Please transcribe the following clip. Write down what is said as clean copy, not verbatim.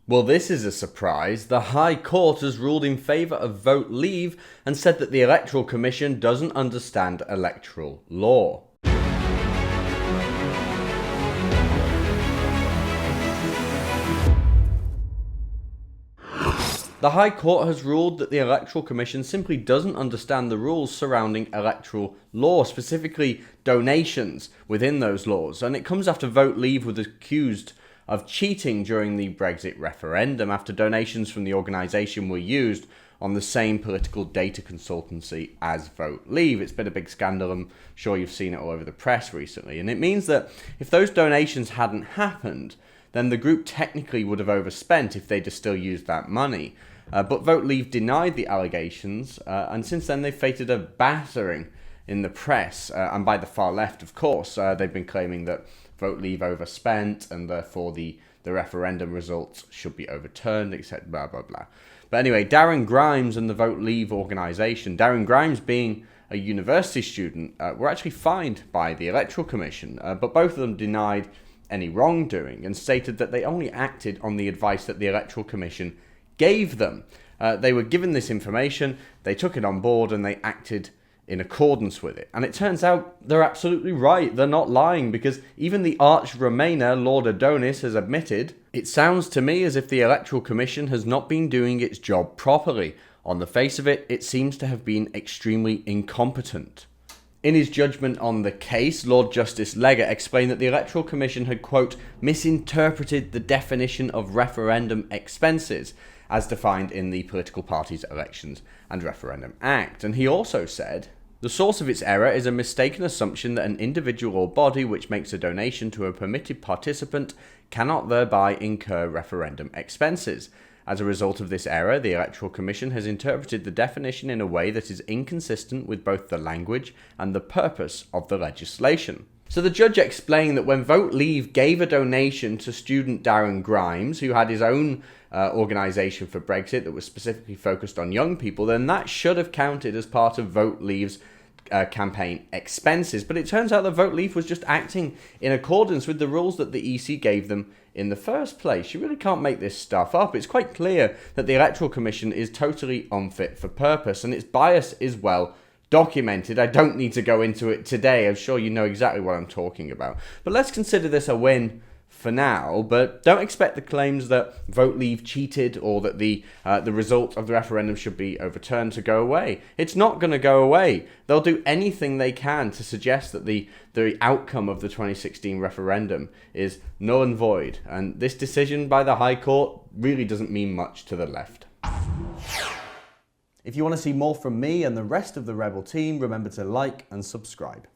Well, this is a surprise. The High Court has ruled in favour of vote leave and said that the Electoral Commission doesn't understand electoral law. The High Court has ruled that the Electoral Commission simply doesn't understand the rules surrounding electoral law, specifically donations within those laws, and it comes after Vote Leave was accused of cheating during the Brexit referendum after donations from the organisation were used on the same political data consultancy as Vote Leave. It's been a big scandal. I'm sure you've seen it all over the press recently, and it means that if those donations hadn't happened, then the group technically would have overspent if they'd have still used that money. But Vote Leave denied the allegations, and since then they've faced a battering in the press, and by the far left, of course. They've been claiming that Vote Leave overspent, and therefore the referendum results should be overturned, etc. Blah, blah, blah. But anyway, Darren Grimes and the Vote Leave organisation, Darren Grimes being a university student, were actually fined by the Electoral Commission, but both of them denied any wrongdoing and stated that they only acted on the advice that the Electoral Commission gave them. They were given this information, they took it on board, and they acted in accordance with it. And it turns out they're absolutely right. They're not lying, because even the arch Remainer, Lord Adonis, has admitted, it sounds to me as if the Electoral Commission has not been doing its job properly. On the face of it, it seems to have been extremely incompetent. In his judgment on the case, Lord Justice Leggett explained that the Electoral Commission had, quote, misinterpreted the definition of referendum expenses as defined in the Political Parties Elections and Referendum Act. And he also said, the source of its error is a mistaken assumption that an individual or body which makes a donation to a permitted participant cannot thereby incur referendum expenses. As a result of this error, the Electoral Commission has interpreted the definition in a way that is inconsistent with both the language and the purpose of the legislation. So the judge explained that when Vote Leave gave a donation to student Darren Grimes, who had his own organisation for Brexit that was specifically focused on young people, then that should have counted as part of Vote Leave's campaign expenses. But it turns out that Vote Leave was just acting in accordance with the rules that the EC gave them in the first place. You really can't make this stuff up. It's quite clear that the Electoral Commission is totally unfit for purpose, and its bias is well documented. I don't need to go into it today. I'm sure you know exactly what I'm talking about. But let's consider this a win for now, but don't expect the claims that Vote Leave cheated or that the result of the referendum should be overturned to go away. It's not going to go away. They'll do anything they can to suggest that the outcome of the 2016 referendum is null and void, and this decision by the High Court really doesn't mean much to the left. If you want to see more from me and the rest of the Rebel team, remember to like and subscribe.